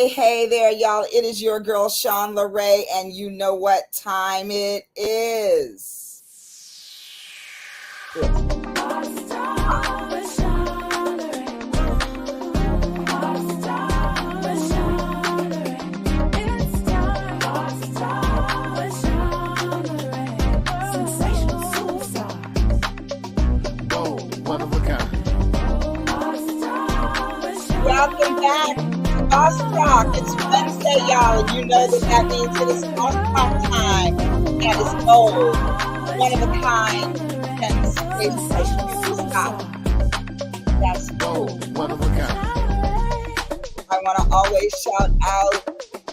Hey there, y'all. It is your girl, Sean LaRae, and you know what time it is. Welcome back to Boss Talk. It's Wednesday, y'all, and you know that means it is Boss Talk time. That is gold, one of a kind, and stop. That's gold, one of a kind. I want to always shout out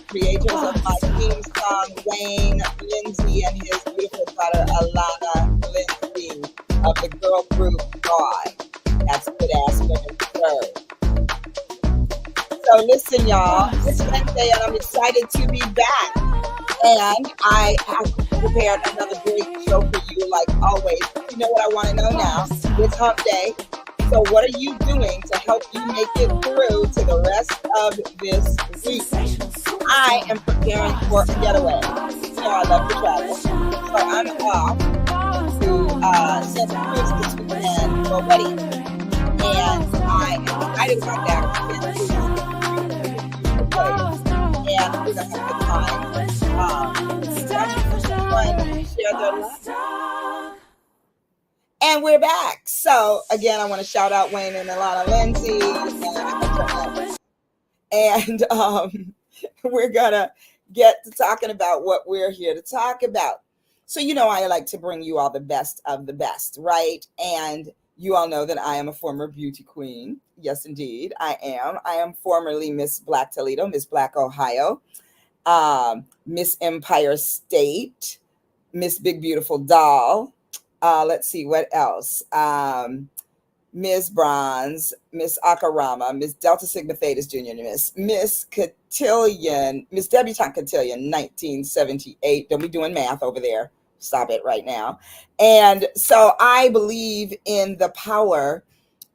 creators of my theme song, Wayne Lindsay, and his beautiful daughter, Alana Lindsay, of the girl group Joy. That's good ass women serve. So listen, y'all, it's Wednesday and I'm excited to be back. And I have prepared another great show for you, like always. You know what I want to know now? It's hump day. So what are you doing to help you make it through to the rest of this week? I am preparing for a getaway. You know I love to travel. So I'm off to Santa Cruz this weekend already. And I am excited about that. And we're going to have a good time. Share their love. And we're back. So, again, I want to shout out Wayne and Alana Lindsay. And we're going to get to talking about what we're here to talk about. So, you know, I like to bring you all the best of the best, right? And you all know that I am a former beauty queen. Yes, indeed, I am. I am formerly Miss Black Toledo, Miss Black Ohio, Miss Empire State, Miss Big Beautiful Doll. Let's see, what else? Miss Bronze, Miss Akarama, Miss Delta Sigma Theta Junior, Miss Cotillion, Miss Debutante Cotillion, 1978. Don't be doing math over there. Stop it right now. And so I believe in the power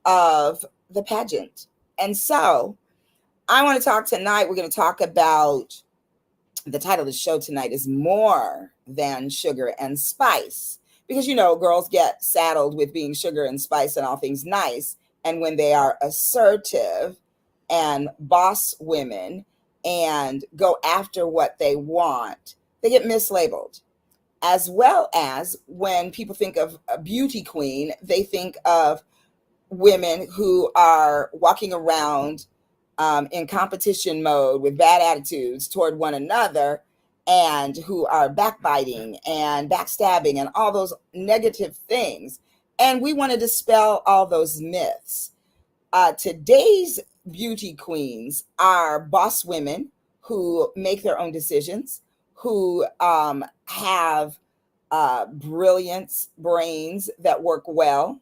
of the pageant. And so I want to talk tonight. We're going to talk about the title of the show tonight is More Than Sugar and Spice. Because, you know, girls get saddled with being sugar and spice and all things nice. And when they are assertive and boss women and go after what they want, they get mislabeled. As well as when people think of a beauty queen, they think of women who are walking around in competition mode with bad attitudes toward one another and who are backbiting and backstabbing and all those negative things. And we want to dispel all those myths. Today's beauty queens are boss women who make their own decisions, who have brilliant brains that work well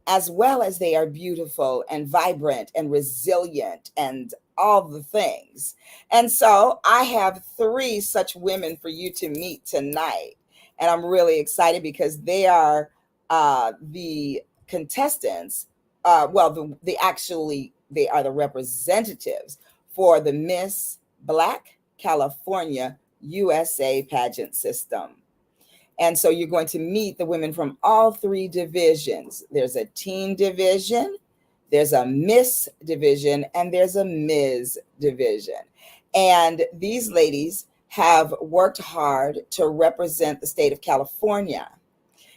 as they are beautiful and vibrant and resilient and all the things. And so I have 3 such women for you to meet tonight. And I'm really excited because they are the contestants. They are the representatives for the Miss Black California USA pageant system. And so you're going to meet the women from all 3 divisions. There's a teen division, there's a Miss division, and there's a Ms. division. And these ladies have worked hard to represent the state of California.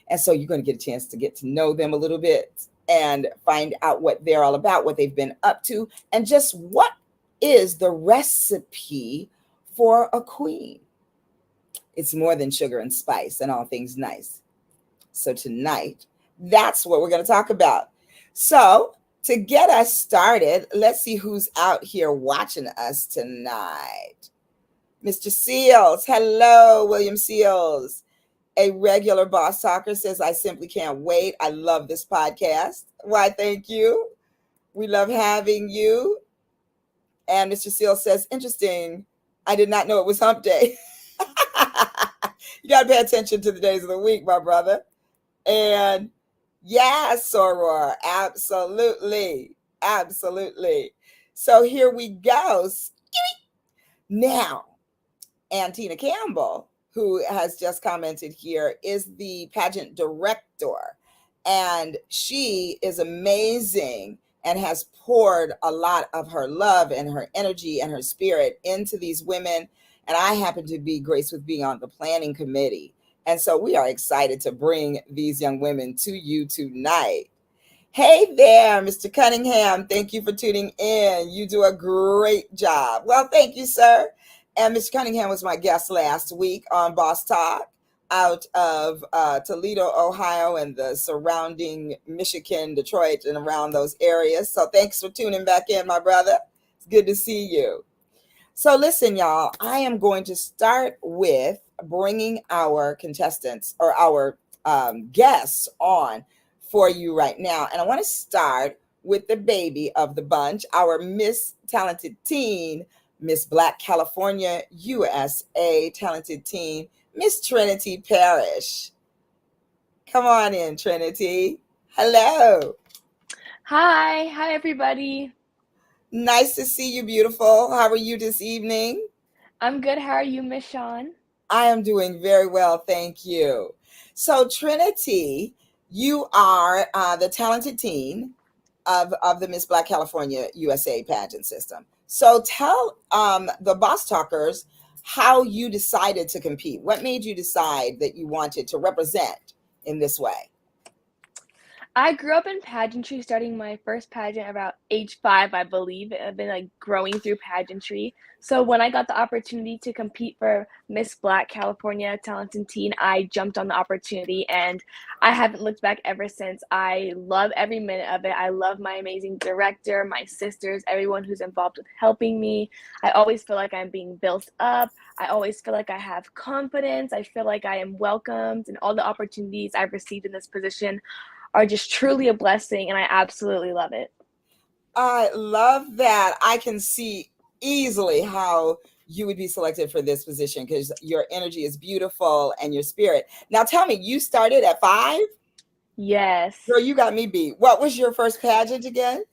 And so you're going to get a chance to get to know them a little bit and find out what they're all about, what they've been up to, and just what is the recipe for a queen. It's more than sugar and spice and all things nice. So tonight, that's what we're going to talk about. So to get us started, let's see who's out here watching us tonight. Mr. Seals. Hello, William Seals. A regular boss talker says, I simply can't wait. I love this podcast. Why, thank you. We love having you. And Mr. Seals says, interesting. I did not know it was hump day. You got to pay attention to the days of the week, my brother. And yes, Soror, absolutely. Absolutely. So here we go. Now, and Tina Campbell, who has just commented here, is the pageant director. And she is amazing and has poured a lot of her love and her energy and her spirit into these women. And I happen to be graced with being on the planning committee. And so we are excited to bring these young women to you tonight. Hey there, Mr. Cunningham. Thank you for tuning in. You do a great job. Well, thank you, sir. And Mr. Cunningham was my guest last week on Boss Talk out of Toledo, Ohio, and the surrounding Michigan, Detroit, and around those areas. So thanks for tuning back in, my brother. It's good to see you. So listen, y'all, I am going to start with bringing our contestants or our guests on for you right now. And I want to start with the baby of the bunch, our Miss Talented Teen, Miss Black California, USA Talented Teen, Miss Trinity Parrish. Come on in, Trinity. Hello. Hi everybody. Nice to see you, beautiful. How are you this evening? I'm good. How are you, Miss Sean? I am doing very well, thank you. So, Trinity, you are the talented teen of the Miss Black California USA pageant system. So, tell the Boss Talkers how you decided to compete. What made you decide that you wanted to represent in this way? I grew up in pageantry, starting my first pageant about age 5, I believe. I've been like growing through pageantry. So when I got the opportunity to compete for Miss Black California Talented Teen, I jumped on the opportunity and I haven't looked back ever since. I love every minute of it. I love my amazing director, my sisters, everyone who's involved with helping me. I always feel like I'm being built up. I always feel like I have confidence. I feel like I am welcomed, and all the opportunities I've received in this position are just truly a blessing, and I absolutely love it. I love that. I can see easily how you would be selected for this position because your energy is beautiful and your spirit. Now, tell me, you started at 5? Girl, Yes. you got me beat. What was your first pageant again?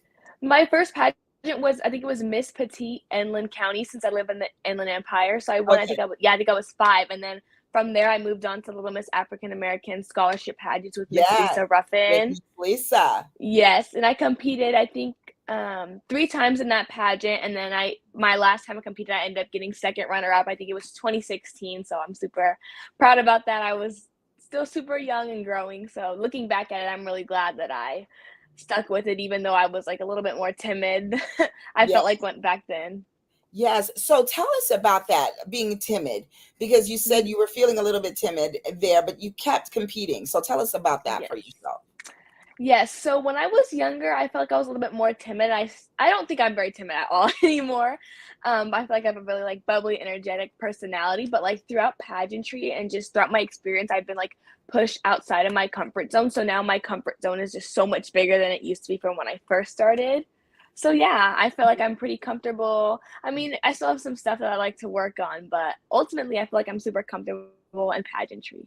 My first pageant was, I think it was Miss Petite Inland County, since I live in the Inland Empire. So I won, Okay. I think I was 5. And then from there, I moved on to Little Miss African American scholarship pageants with Miss Yes. Lisa With Ruffin. Miss Lisa. Yes, and I competed, I think, 3 times in that pageant, and then my last time I competed, I ended up getting second runner up. I think it was 2016, so I'm super proud about that. I was still super young and growing, so looking back at it, I'm really glad that I stuck with it, even though I was like a little bit more timid. I Yeah. felt like went back then. Yes. So tell us about that, being timid, because you said Mhm. you were feeling a little bit timid there, but you kept competing. So tell us about that for Yes. yourself. Yes, so when I was younger, I felt like I was a little bit more timid. I don't think I'm very timid at all anymore. I feel like I have a really like bubbly, energetic personality. But like throughout pageantry and just throughout my experience, I've been like pushed outside of my comfort zone. So now my comfort zone is just so much bigger than it used to be from when I first started. So yeah, I feel like I'm pretty comfortable. I mean, I still have some stuff that I like to work on, but ultimately, I feel like I'm super comfortable in pageantry.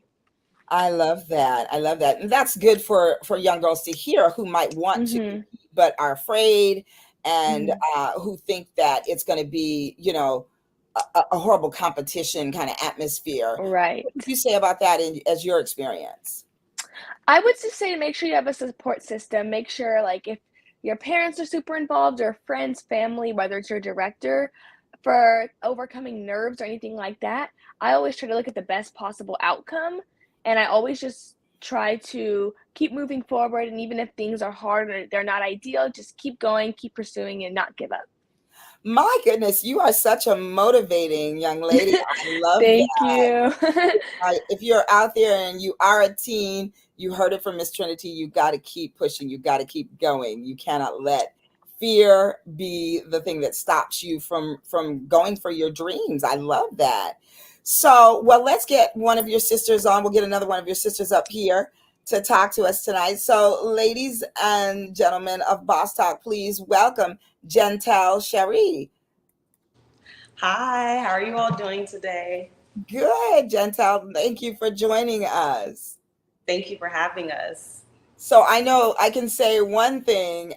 I love that. I love that. And that's good for young girls to hear who might want to Mhm. compete but are afraid and Mhm. who think that it's going to be, a horrible competition kind of atmosphere. What would Right. you say about that as your experience? I would just say to make sure you have a support system. Make sure, like, if your parents are super involved or friends, family, whether it's your director, for overcoming nerves or anything like that, I always try to look at the best possible outcome. And I always just try to keep moving forward. And even if things are hard or they're not ideal, just keep going, keep pursuing, and not give up. My goodness, you are such a motivating young lady. I love Thank you. if you're out there and you are a teen, you heard it from Miss Trinity, you got to keep pushing, you got to keep going. You cannot let fear be the thing that stops you from going for your dreams. I love that. So, well, let's get one of your sisters on. We'll get another one of your sisters up here to talk to us tonight. So, ladies and gentlemen of Boss Talk, please welcome Gentel Cherie. Hi, how are you all doing today? Good, Gentel. Thank you for joining us. Thank you for having us. So I know I can say one thing.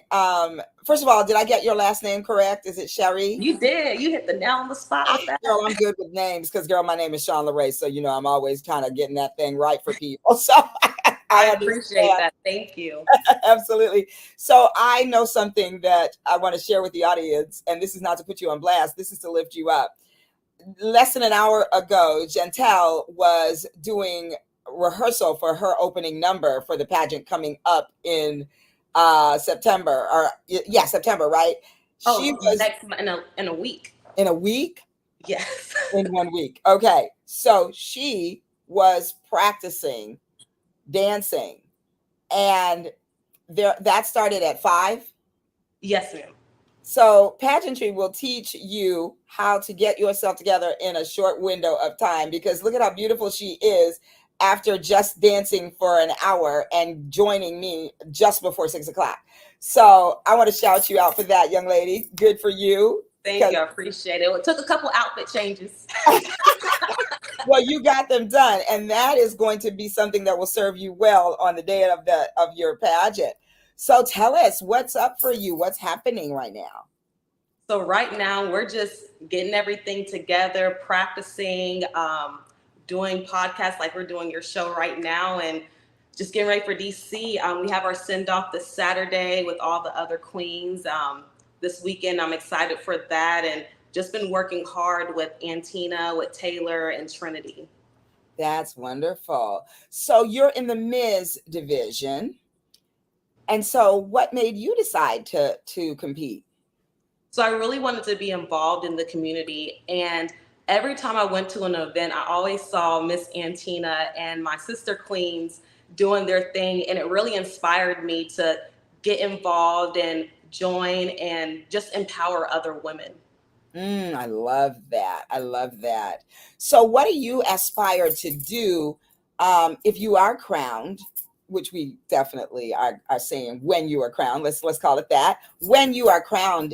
First of all, did I get your last name correct? Is it Sherry? You did. You hit the nail on the spot with that. Girl, I'm good with names because, girl, my name is Sean LaRae. So, I'm always kind of getting that thing right for people. So I I appreciate understand. that. Thank you. Absolutely. So I know something that I want to share with the audience, and this is not to put you on blast. This is to lift you up. Less than an hour ago, Jantel was doing rehearsal for her opening number for the pageant coming up in September, or yeah, September, right? She Oh, was next in a week. in a week, Yes. in 1 week. Okay, so she was practicing dancing, and that started at 5. Yes, ma'am. So pageantry will teach you how to get yourself together in a short window of time, because look at how beautiful she is after just dancing for an hour and joining me just before 6 o'clock. So I want to shout you out for that, young lady. Good for you. Thank you. I appreciate it. It took a couple outfit changes. Well, you got them done, and that is going to be something that will serve you well on the day of your pageant. So tell us, what's up for you? What's happening right now? So right now we're just getting everything together, practicing, doing podcasts like we're doing your show right now, and just getting ready for DC. We have our send off this Saturday with all the other queens. This weekend, I'm excited for that, and just been working hard with Antina, with Taylor, and Trinity. That's wonderful. So you're in the Ms. division. And so what made you decide to compete? So I really wanted to be involved in the community. And every time I went to an event, I always saw Miss Antina and my sister queens doing their thing. And it really inspired me to get involved and join and just empower other women. I love that. I love that. So what do you aspire to do if you are crowned, which we definitely are saying when you are crowned, let's call it that. When you are crowned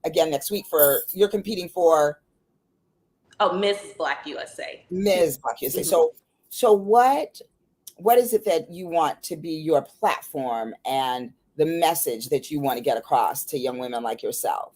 again next week, for you're competing for Oh, Mrs. Black USA. Ms. Black USA. Mhm. So what is it that you want to be your platform and the message that you want to get across to young women like yourself?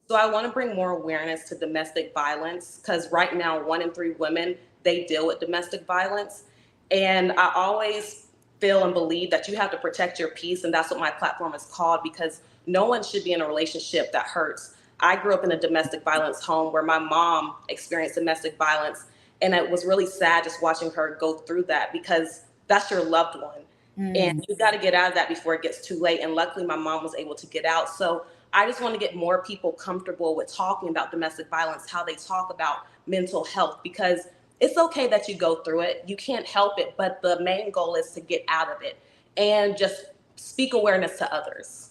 So I want to bring more awareness to domestic violence, because right now 1 in 3 women, they deal with domestic violence. And I always feel and believe that you have to protect your peace, and that's what my platform is called, because no one should be in a relationship that hurts. I grew up in a domestic violence home where my mom experienced domestic violence, and it was really sad just watching her go through that, because that's your loved one. And you got to get out of that before it gets too late. And luckily, my mom was able to get out. So I just want to get more people comfortable with talking about domestic violence, how they talk about mental health, because it's okay that you go through it. You can't help it. But the main goal is to get out of it and just speak awareness to others.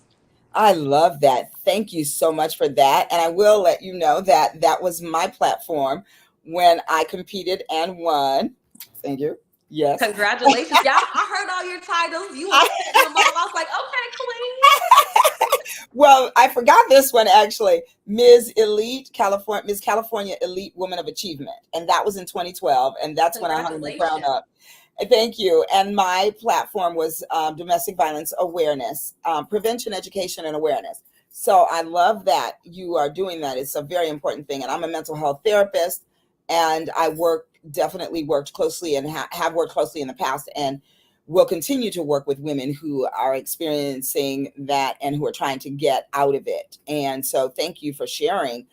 I love that. Thank you so much for that. And I will let you know that that was my platform when I competed and won. Thank you. Yes. Congratulations. Yeah, I heard all your titles. You was hitting them all. I was like, okay, queen. Well, I forgot this one actually. Miss California Elite Woman of Achievement. And that was in 2012. And that's when I hung the crown up. Thank you. And my platform was domestic violence awareness, prevention, education, and awareness. So I love that you are doing that. It's a very important thing. And I'm a mental health therapist, and I definitely worked closely and have worked closely in the past, and will continue to work with women who are experiencing that and who are trying to get out of it. And so thank you for sharing,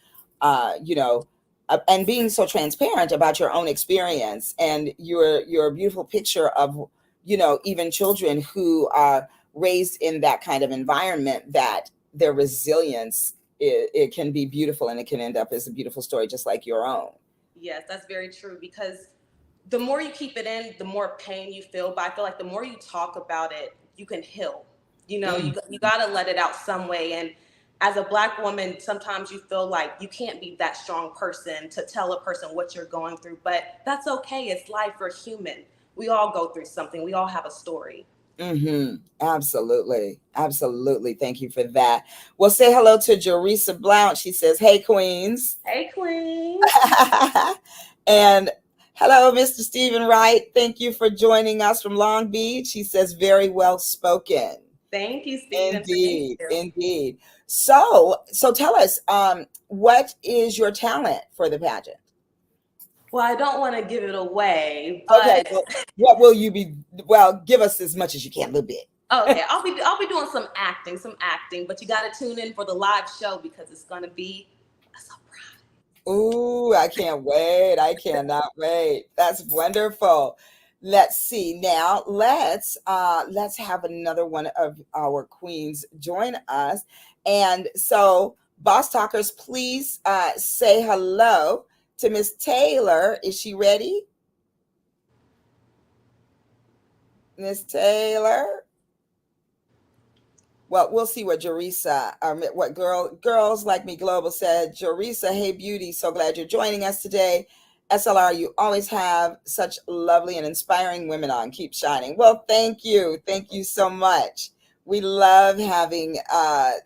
and being so transparent about your own experience, and your beautiful picture of even children who are raised in that kind of environment, that their resilience, it can be beautiful, and it can end up as a beautiful story just like your own. Yes, that's very true, because the more you keep it in, the more pain you feel. But I feel like the more you talk about it, you can heal. You got to let it out some way. And as a Black woman, sometimes you feel like you can't be that strong person to tell a person what you're going through. But that's okay. It's life. We're human. We all go through something. We all have a story. Absolutely. Absolutely. Thank you for that. Well, say hello to Jerisa Blount. She says, hey, Queens. Hey, Queen. And Hello, Mr. Stephen Wright. Thank you for joining us from Long Beach. He says very well spoken. Thank you, Stephen. Thank Indeed, you. indeed. So tell us, what is your talent for the pageant? Well, I don't want to give it away, Okay, but well, what will you be? Well, give us as much as you can, a little bit. okay, I'll be doing some acting, but you got to tune in for the live show because it's going to be a surprise. Ooh, I can't wait. I cannot wait. That's wonderful. Let's see. Now, let's have another one of our queens join us. And so, Boss Talkers, please say hello to Miss Taylor. Is she ready? Miss Taylor? Well, we'll see what Jerisa, what girls like me global said. Jerisa, hey beauty, so glad you're joining us today. SLR, you always have such lovely and inspiring women on. Keep shining. Well, thank you so much. We love having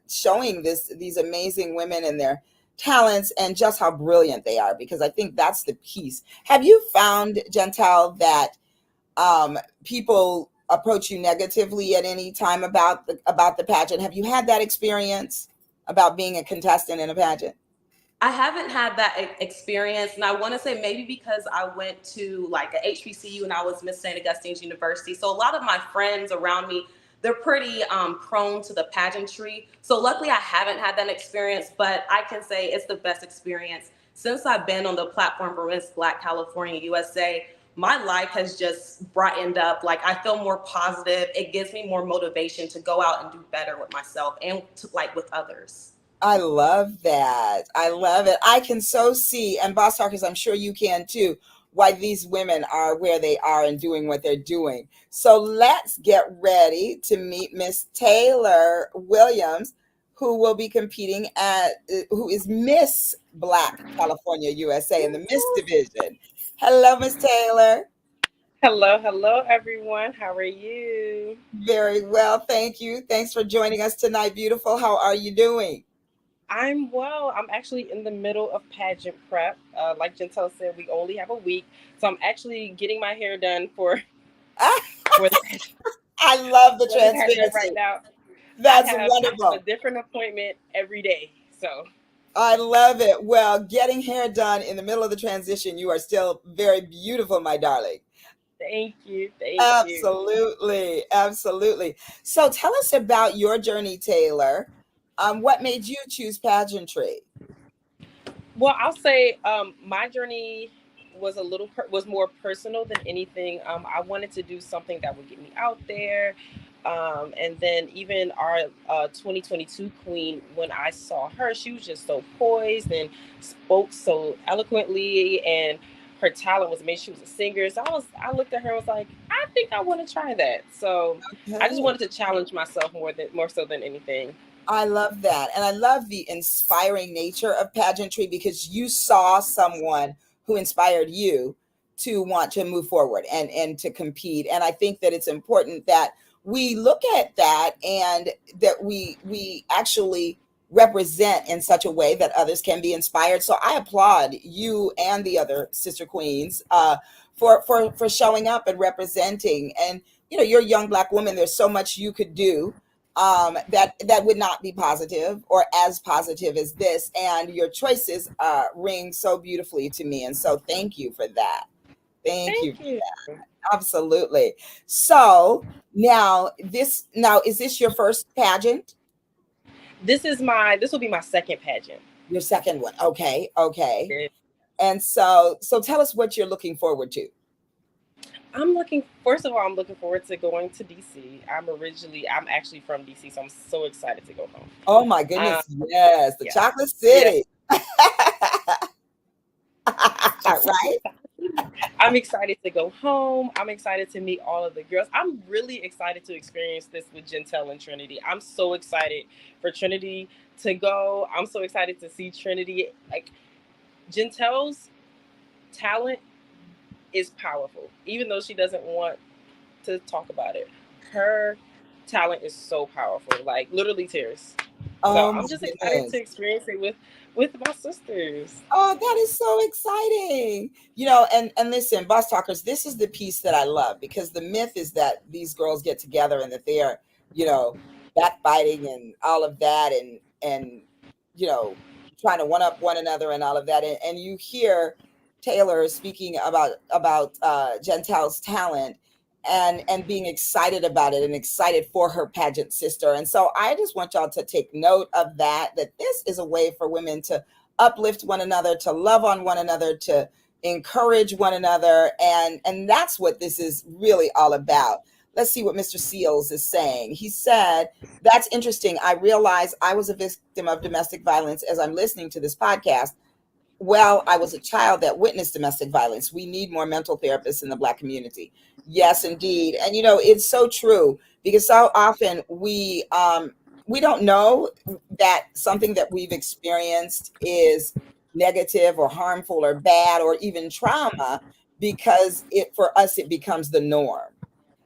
showing these amazing women and their talents and just how brilliant they are, because I think that's the piece. Have you found, Gentile, that people approach you negatively at any time about the pageant? Have you had that experience about being a contestant in a pageant? I haven't had that experience, and I want to say maybe because I went to like a HBCU and I was Miss St. Augustine's University. So a lot of my friends around me, they're pretty prone to the pageantry. So luckily, I haven't had that experience, but I can say it's the best experience since I've been on the platform for Miss Black California USA. My life has just brightened up. Like I feel more positive. It gives me more motivation to go out and do better with myself and to, like with others. I love that. I love it. I can so see, and Boss Talkers, I'm sure you can too, why these women are where they are and doing what they're doing. So let's get ready to meet Miss Taylor Williams, who will be competing who is Miss Black California USA in the Miss Division. Hello, Miss Taylor. Hello, hello, everyone. How are you? Very well, thank you. Thanks for joining us tonight, beautiful. How are you doing? I'm well. I'm actually in the middle of pageant prep. Like Gentel said, we only have a week, so I'm actually getting my hair done for the pageant, I love the for the pageant transparency. right now. That's I have a wonderful. different appointment every day. So I love it. Well, getting hair done in the middle of the transition, you are still very beautiful, my darling. thank you, thank you. Absolutely. Absolutely. So tell us about your journey, Taylor. What made you choose pageantry? Well, I'll say my journey was more personal than anything. I wanted to do something that would get me out there, and then even our 2022 queen, when I saw her, she was just so poised and spoke so eloquently, and her talent was amazing. She was a singer, so I looked at her and was like, I think I want to try that. So I just Okay. wanted to challenge myself more so than anything. I love that. And I love the inspiring nature of pageantry because you saw someone who inspired you to want to move forward and to compete. And I think that it's important that we look at that and that we actually represent in such a way that others can be inspired. So I applaud you and the other sister queens for showing up and representing. And you're a young Black woman. There's so much you could do that would not be positive or as positive as this, and your choices ring so beautifully to me, and so thank you for that. Thank you. Thank you. Absolutely. So now is this your first pageant? This will be my second pageant. Your second one? Okay, okay. And so tell us what you're looking forward to. First of all, I'm looking forward to going to DC. I'm actually from DC, so I'm so excited to go home. Oh my Um, goodness, yes, the yeah, chocolate yeah. city. Right. I'm excited to go home. I'm excited to meet all of the girls. I'm really excited to experience this with Gentel and Trinity. I'm so excited for Trinity to go. I'm so excited to see Trinity. Like Gentel's talent is powerful, even though she doesn't want to talk about it. Her talent is so powerful, like literally tears. So Oh I'm my just excited to goodness. experience it with my sisters. Oh, that is so exciting. And listen, boss talkers, this is the piece that I love, because the myth is that these girls get together and that they are, you know, backbiting and all of that, and you know, trying to one up one another and all of that. And you hear Taylor speaking about Gentile's talent, and being excited about it and excited for her pageant sister. And so I just want y'all to take note of that this is a way for women to uplift one another, to love on one another, to encourage one another. And that's what this is really all about. Let's see what Mr. Seals is saying. He said, that's interesting. I realize I was a victim of domestic violence as I'm listening to this podcast. Well, I was a child that witnessed domestic violence. We need more mental therapists in the Black community. Yes, indeed. And it's so true, because so often we don't know that something that we've experienced is negative or harmful or bad or even trauma, because it for us it becomes the norm.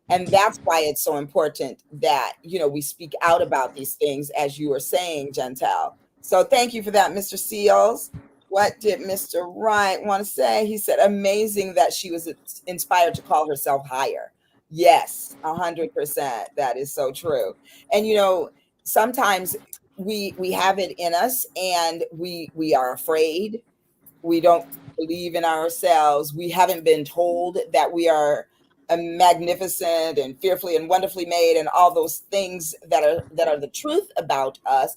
And that's why it's so important that we speak out about these things, as you were saying, Gentel. So thank you for that, Mr. Seals. What did Mr. Wright want to say? He said, amazing that she was inspired to call herself higher. Yes, 100%. That is so true. And sometimes we have it in us, and we are afraid. We don't believe in ourselves. We haven't been told that we are magnificent and fearfully and wonderfully made, and all those things that are the truth about us.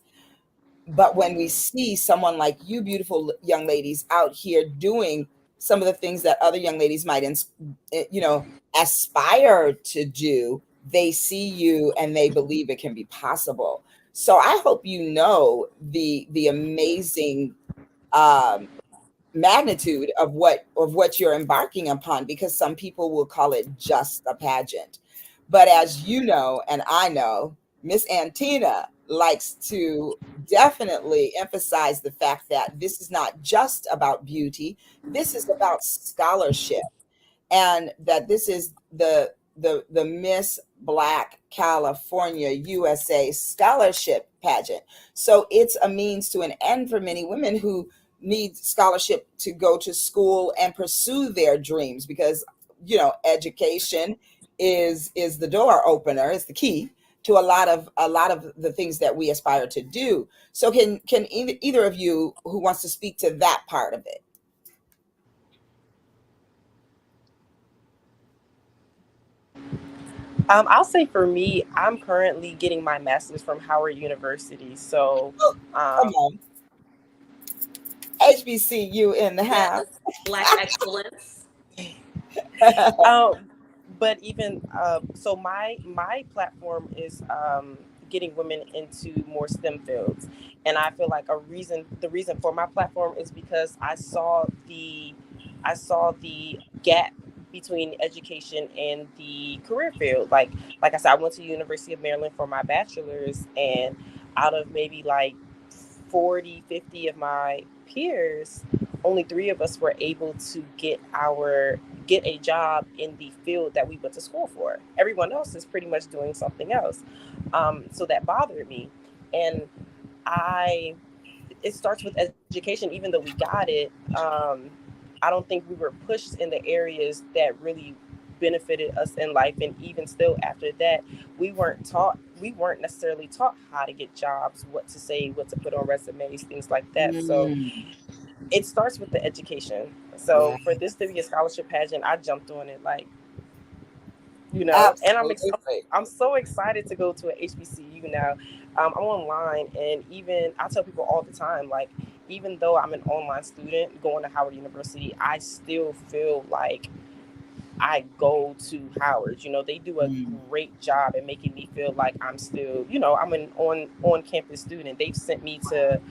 But when we see someone like you, beautiful young ladies, out here doing some of the things that other young ladies might aspire to do, they see you and they believe it can be possible. So I hope the amazing um magnitude of what you're embarking upon, because some people will call it just a pageant. But as you know, and I know, Miss Antina likes to definitely emphasize the fact that this is not just about beauty, this is about scholarship, and that this is the Miss Black California USA scholarship pageant. So it's a means to an end for many women who need scholarship to go to school and pursue their dreams, because education is the door opener, is the key to a lot of the things that we aspire to do. So can either of you who wants to speak to that part of it? I'll say for me, I'm currently getting my master's from Howard University. So, Oh, come um, on. HBCU in the Yes, house. Black excellence. um, but even so, my platform is getting women into more STEM fields, and I feel like the reason for my platform is because I saw the gap between education and the career field. Like I said, I went to University of Maryland for my bachelor's, and out of maybe like 40, 50 of my peers, only three of us were able to get a job in the field that we went to school for. Everyone else is pretty much doing something else. So that bothered me, and I it starts with education. Even though we got it, I don't think we were pushed in the areas that really benefited us in life. And even still after that, we weren't necessarily taught how to get jobs, what to say, what to put on resumes, things like that. So Mm, it starts with the education. yeah, So for this to be a scholarship pageant, I jumped on it like, and absolutely. I'm so excited to go to an HBCU now. I'm online, and even I tell people all the time, like, even though I'm an online student going to Howard University, I still feel like I go to Howard. They do a Mm. great job at making me feel like I'm still, I'm an on campus student. They've sent me to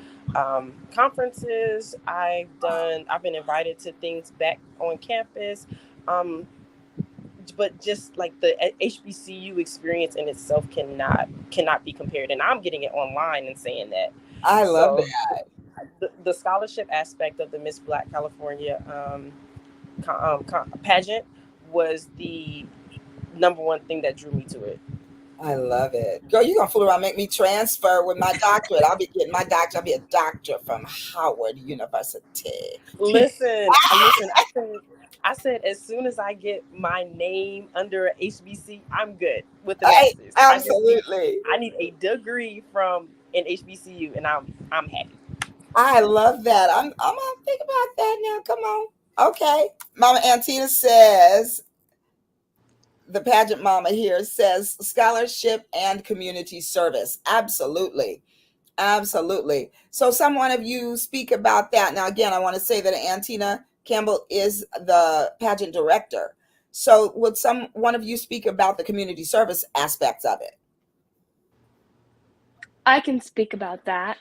conferences. I've been invited to things back on campus. Um, but just like the HBCU experience in itself cannot be compared. And I'm getting it online and saying that. I love So that. the scholarship aspect of the Miss Black California pageant was the number one thing that drew me to it. I love it. Girl, you gonna fool around, make me transfer with my doctorate. I'll be getting my doctorate. I'll be a doctor from Howard University. Listen. I said as soon as I get my name under a HBC, I'm good with the Right? masters. Absolutely. I need a degree from an HBCU, and I'm happy. I love that. I'm gonna think about that now. Come on. Okay. Mama Antina says, the pageant mama here says scholarship and community service. Absolutely. Absolutely. So some one of you speak about that. Now again, I want to say that Antina Campbell is the pageant director. So would some one of you speak about the community service aspects of it? I can speak about that.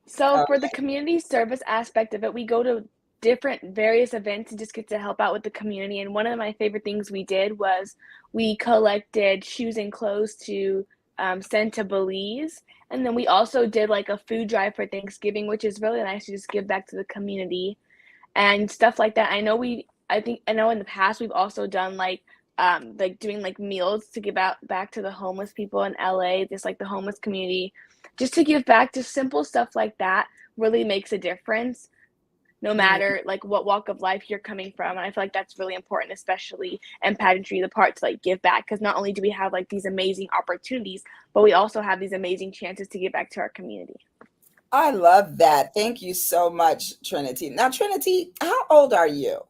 So for the Okay. community service aspect of it, we go to different various events and just get to help out with the community. And one of my favorite things we did was we collected shoes and clothes to send to Belize. And then we also did like a food drive for Thanksgiving, which is really nice to just give back to the community and stuff like that. I know in the past we've also done like doing like meals to give out back to the homeless people in LA, just like the homeless community, just to give back. To simple stuff like that really makes a difference no Mhm. matter like what walk of life you're coming from. And I feel like that's really important, especially in pageantry, the part to like give back, because not only do we have like these amazing opportunities, but we also have these amazing chances to give back to our community. I love that. Thank you so much, Trinity. Now, Trinity, how old are you?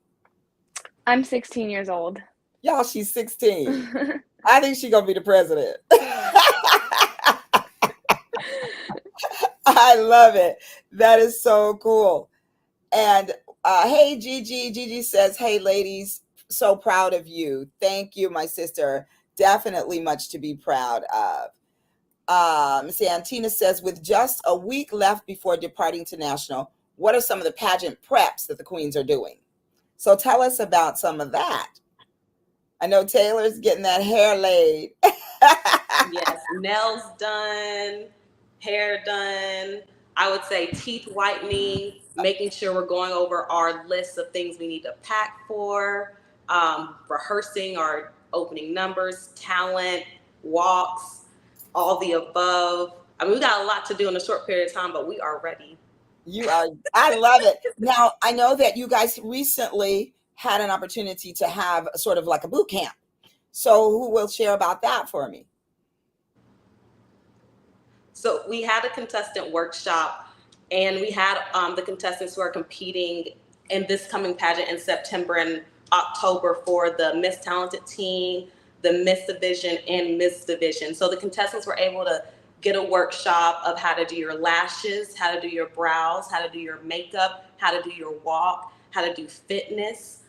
I'm 16 years old. Y'all, she's 16. I think she's gonna be the president. I love it. That is so cool. And hey, Gigi. Gigi says, hey, ladies, so proud of you. Thank you, my sister. Definitely much to be proud of. Santina says, with just a week left before departing to national, what are some of the pageant preps that the queens are doing? So tell us about some of that. I know Taylor's getting that hair laid. Yes, nails done, hair done. I would say teeth whitening, making sure we're going over our list of things we need to pack for, rehearsing our opening numbers, talent, walks, all the above. I mean, we got a lot to do in a short period of time, but we are ready. You are, I love it. Now, I know that you guys recently had an opportunity to have a sort of like a boot camp. So who will share about that for me? So we had a contestant workshop, and we had the contestants who are competing in this coming pageant in September and October for the Miss Talented Teen, the Miss Division, and Miss Division. So the contestants were able to get a workshop of how to do your lashes, how to do your brows, how to do your makeup, how to do your walk, how to do fitness.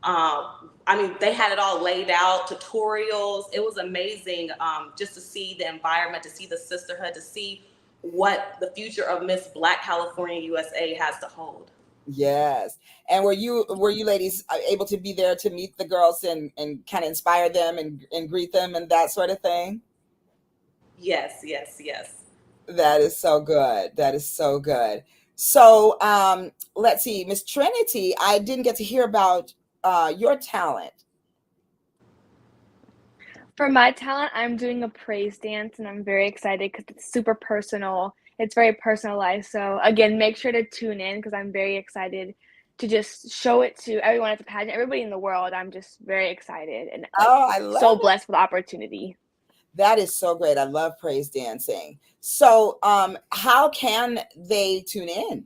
I mean, they had it all laid out, tutorials. It was amazing, just to see the environment, to see the sisterhood, to see what the future of Miss Black California USA has to hold. Yes. And were you ladies able to be there to meet the girls and kind of inspire them and greet them and that sort of thing? Yes, yes, yes. That is so good. That is so good. So let's see, Miss Trinity, I didn't get to hear about your talent. For my talent, I'm doing a praise dance, and I'm very excited because it's super personal. It's very personalized. So again, make sure to tune in because I'm very excited to just show it to everyone at the pageant, everybody in the world. I'm just very excited and like Oh, I love so it. blessed with the opportunity. That is so great. I love praise dancing. So how can they tune in?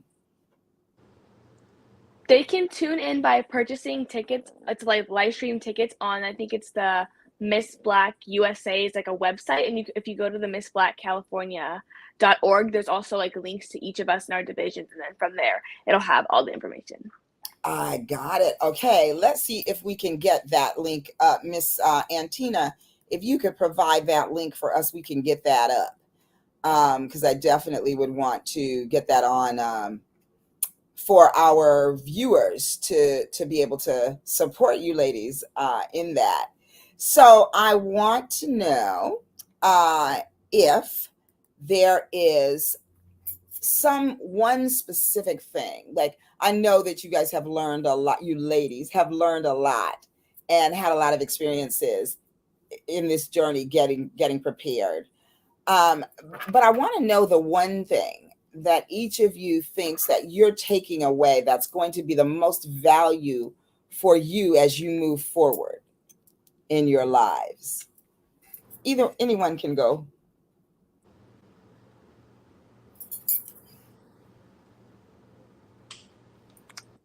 They can tune in by purchasing tickets. It's like live stream tickets on, I think it's the Miss Black USA is like a website. And if you go to the missblackcalifornia.org, there's also like links to each of us in our divisions. And then from there, it'll have all the information. I got it. Okay, let's see if we can get that link up. Miss Antina, if you could provide that link for us, we can get that up. Because I definitely would want to get that on for our viewers to be able to support you ladies in that. So I want to know if there is one specific thing. Like, I know that you guys have learned a lot, you ladies have learned a lot and had a lot of experiences. in this journey, getting prepared. But I want to know the one thing that each of you thinks that you're taking away that's going to be the most value for you as you move forward in your lives. Anyone can go.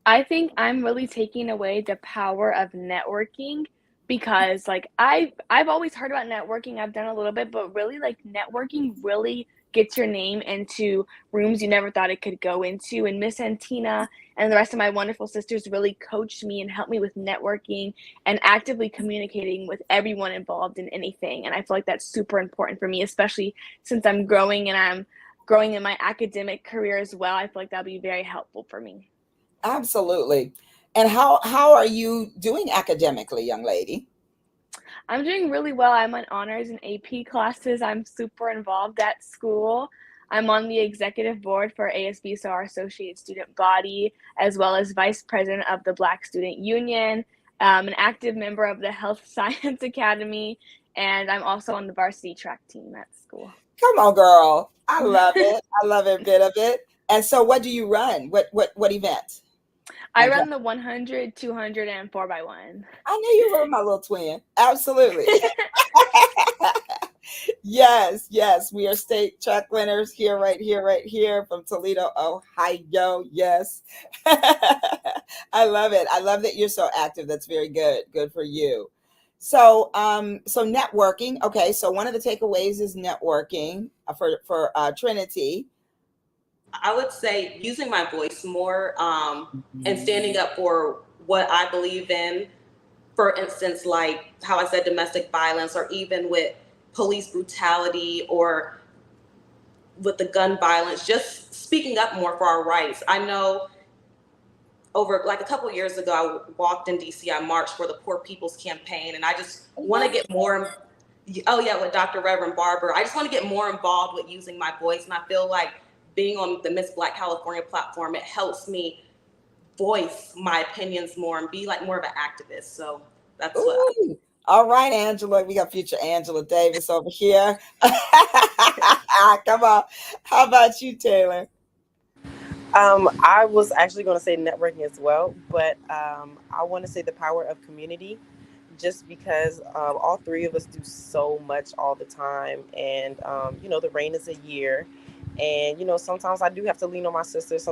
I think I'm really taking away the power of networking because like I've always heard about networking. I've done a little bit, but really like networking really gets your name into rooms you never thought it could go into. And Miss Antina and the rest of my wonderful sisters really coached me and helped me with networking and actively communicating with everyone involved in anything. And I feel like that's super important for me, especially since I'm growing and I'm growing in my academic career as well. I feel like that'll be very helpful for me. Absolutely. And how are you doing academically, young lady? I'm doing really well. I'm on honors and AP classes. I'm super involved at school. I'm on the executive board for ASB, so our associate student body, as well as vice president of the Black Student Union, an active member of the Health Science Academy, and I'm also on the varsity track team at school. Come on, girl. I love it. I love every bit of it. And so what do you run? What event? I run the 100, 200, and 4x1. I knew you were my little twin. Absolutely. Yes, yes. We are state track winners here, right here, right here from Toledo, Ohio. Yes. I love it. I love that you're so active. That's very good. Good for you. So, so networking. Okay. So one of the takeaways is networking for Trinity. I would say using my voice more, and standing up for what I believe in. For instance, like how I said domestic violence, or even with police brutality, or with the gun violence, just speaking up more for our rights. I know over like a couple of years ago, I walked in DC, I marched for the Poor People's Campaign, and I just want to get more. Oh yeah, with Dr. Reverend Barber. I just want to get more involved with using my voice, and I feel like being on the Miss Black California platform, it helps me voice my opinions more and be like more of an activist. So that's what. Ooh. All right, Angela. We got future Angela Davis over here. Come on. How about you, Taylor? I was actually going to say networking as well, but I want to say the power of community, just because all three of us do so much all the time, and the rain is a year, and sometimes I do have to lean on my sisters.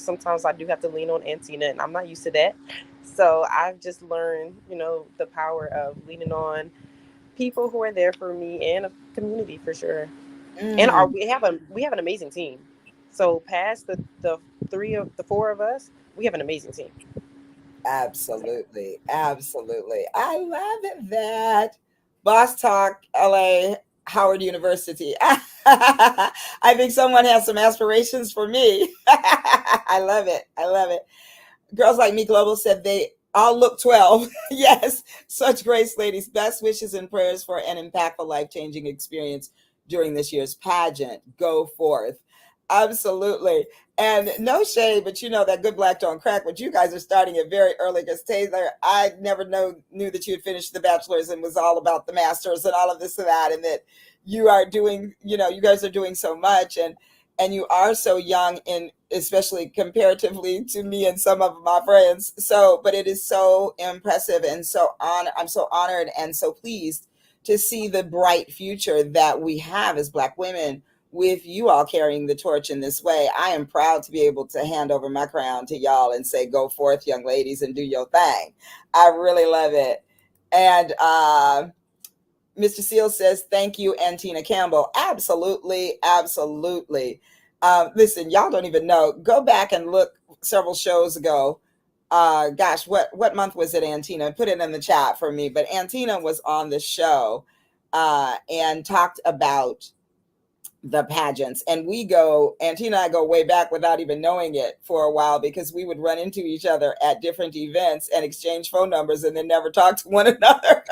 Sometimes I do have to lean on Antina, and I'm not used to that. So I've just learned, the power of leaning on people who are there for me and a community for sure. And Mm. we have an amazing team. So past the four of us, we have an amazing team. Absolutely. Absolutely. I love that. Boss Talk, LA, Howard University. I think someone has some aspirations for me. I love it. I love it. Girls Like Me Global said they all look 12. Yes, such grace, ladies. Best wishes and prayers for an impactful, life-changing experience during this year's pageant. Go forth. Absolutely. And no shade, but you know that good black don't crack. But you guys are starting it very early because Taylor, I never knew that you had finished the bachelor's and was all about the master's and all of this and that, and that you are doing, you guys are doing so much, and you are so young, and especially comparatively to me and some of my friends. So, but it is so impressive, and I'm so honored and so pleased to see the bright future that we have as Black women with you all carrying the torch in this way. I am proud to be able to hand over my crown to y'all and say, go forth, young ladies, and do your thing. I really love it. And Mr. Seal says, thank you, Antina Campbell. Absolutely, absolutely. Listen, y'all don't even know. Go back and look several shows ago. Gosh, what month was it, Antina? Put it in the chat for me. But Antina was on the show and talked about the pageants. And Antina and I go way back without even knowing it for a while, because we would run into each other at different events and exchange phone numbers and then never talk to one another.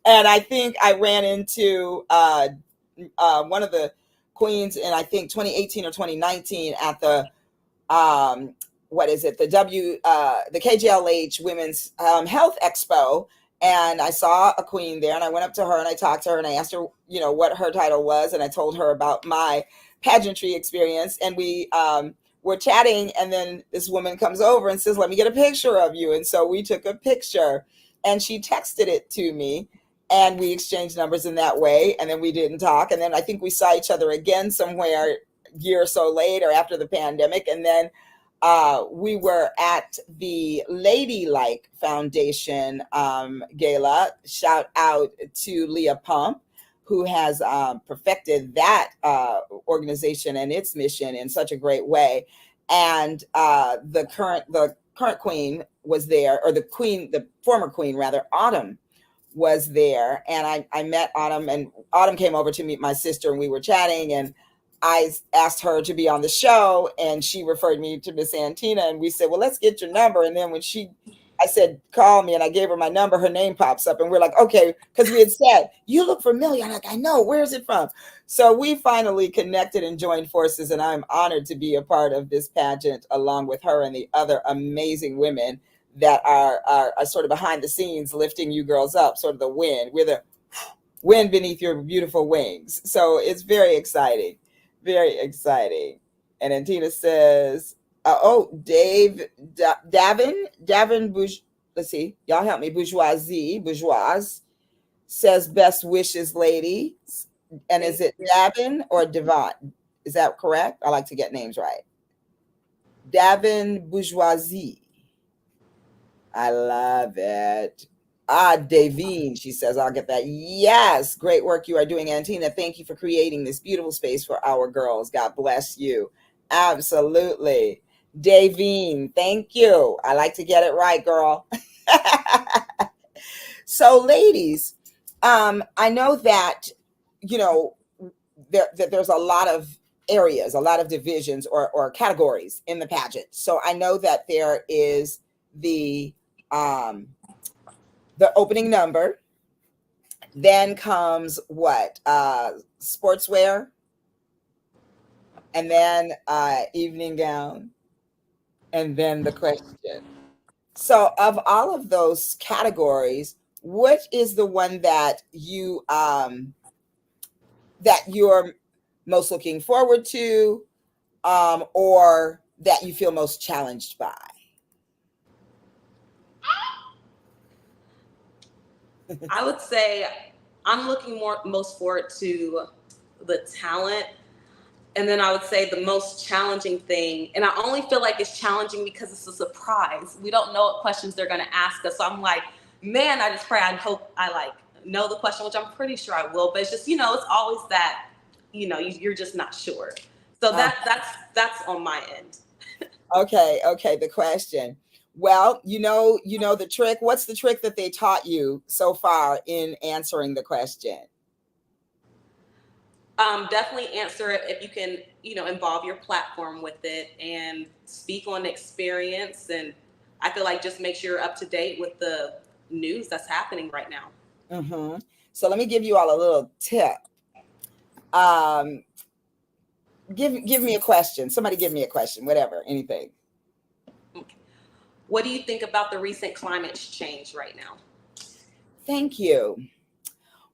And I think I ran into one of the queens in, I think, 2018 or 2019 at the what is it, the KGLH Women's Health Expo. And I saw a queen there, and I went up to her and I talked to her and I asked her, what her title was, and I told her about my pageantry experience, and we were chatting, and then this woman comes over and says, "Let me get a picture of you." And so we took a picture, and she texted it to me, and we exchanged numbers in that way, and then we didn't talk, and then I think we saw each other again somewhere a year or so later after the pandemic, and then we were at the Ladylike Foundation gala. Shout out to Leah Pump, who has perfected that organization and its mission in such a great way. And the current queen was there, or the former queen rather, Autumn, was there, and I met Autumn, and Autumn came over to meet my sister, and we were chatting, and I asked her to be on the show, and she referred me to Miss Antina, and we said, well, let's get your number. And then when I said, call me, and I gave her my number, her name pops up, and we're like, okay, because we had said, you look familiar. I'm like, I know, where's it from? So we finally connected and joined forces, and I'm honored to be a part of this pageant along with her and the other amazing women that are sort of behind the scenes lifting you girls up, sort of the wind. We're the wind beneath your beautiful wings. So it's very exciting. Very exciting. And Antina says, Davin, let's see, y'all help me, Bourgeois says, best wishes, ladies. And is it Davin or Devon? Is that correct? I like to get names right. Davin Bourgeoisie. I love it. Davine, she says, I'll get that. Yes, great work you are doing, Antina. Thank you for creating this beautiful space for our girls. God bless you. Absolutely. Davine, thank you. I like to get it right, girl. So, ladies, I know that, there's a lot of areas, a lot of divisions or categories in the pageant. So I know that there is the opening number, then comes what? Sportswear, and then evening gown, and then the question. So of all of those categories, what is the one that you're most looking forward to, or that you feel most challenged by? I would say I'm looking most forward to the talent. And then I would say the most challenging thing, and I only feel like it's challenging because it's a surprise. We don't know what questions they're going to ask us. So I'm like, man, I just pray I hope I know the question, which I'm pretty sure I will. But it's just, it's always that, you're just not sure. So that's on my end. Okay, the question. Well, you know the trick. What's the trick that they taught you so far in answering the question? Definitely answer it if you can, involve your platform with it and speak on experience. And I feel like just make sure you're up to date with the news that's happening right now. Mm-hmm. So let me give you all a little tip. Give me a question. Somebody give me a question, whatever, anything. Okay. What do you think about the recent climate change right now? Thank you.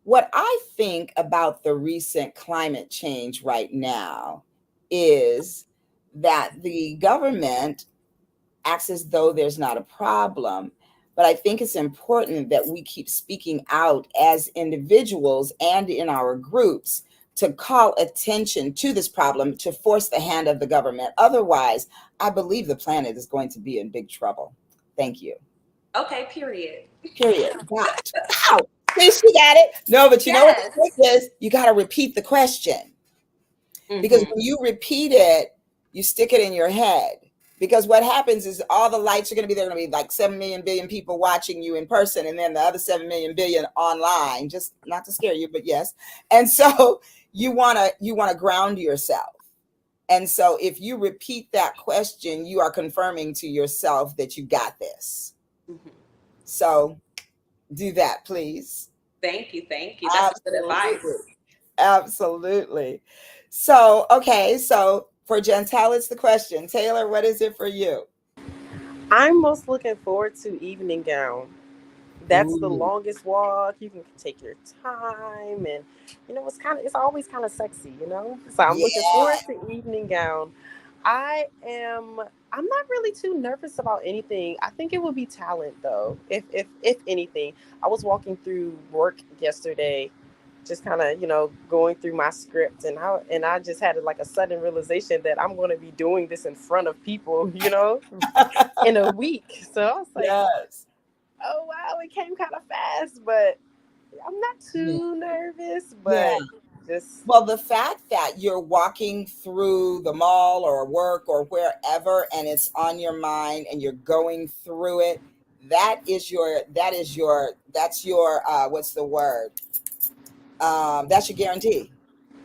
What I think about the recent climate change right now is that the government acts as though there's not a problem. But I think it's important that we keep speaking out as individuals and in our groups to call attention to this problem, to force the hand of the government. Otherwise, I believe the planet is going to be in big trouble. Thank you. Okay, period. Got. Wow. See, she got it. No, but you know what the trick is? You got to repeat the question. Because when you repeat it, you stick it in your head. Because what happens is all the lights are going to be there. Going to be like 7 million billion people watching you in person, and then the other 7 million billion online. Just not to scare you, but yes. And so you want to ground yourself. And so if you repeat that question, you are confirming to yourself that you got this. Mm-hmm. So do that, please. Thank you. That's good advice. Absolutely. So, okay. So for Chantel, it's the question. Taylor, what is it for you? I'm most looking forward to evening gown That's the Ooh, longest walk. You can take your time, and it's always kind of sexy, you know. So I'm looking yeah. forward to evening gown. I'm not really too nervous about anything. I think it would be talent though. If anything, I was walking through work yesterday, just kind of going through my script, and I just had like a sudden realization that I'm going to be doing this in front of people, in a week. So I was like, Yes. oh wow, it came kind of fast, but I'm not Yeah. too nervous, Yeah. but just Well, the fact that you're walking through the mall or work or wherever and it's on your mind and you're going through it, that's your what's the word? That's your guarantee.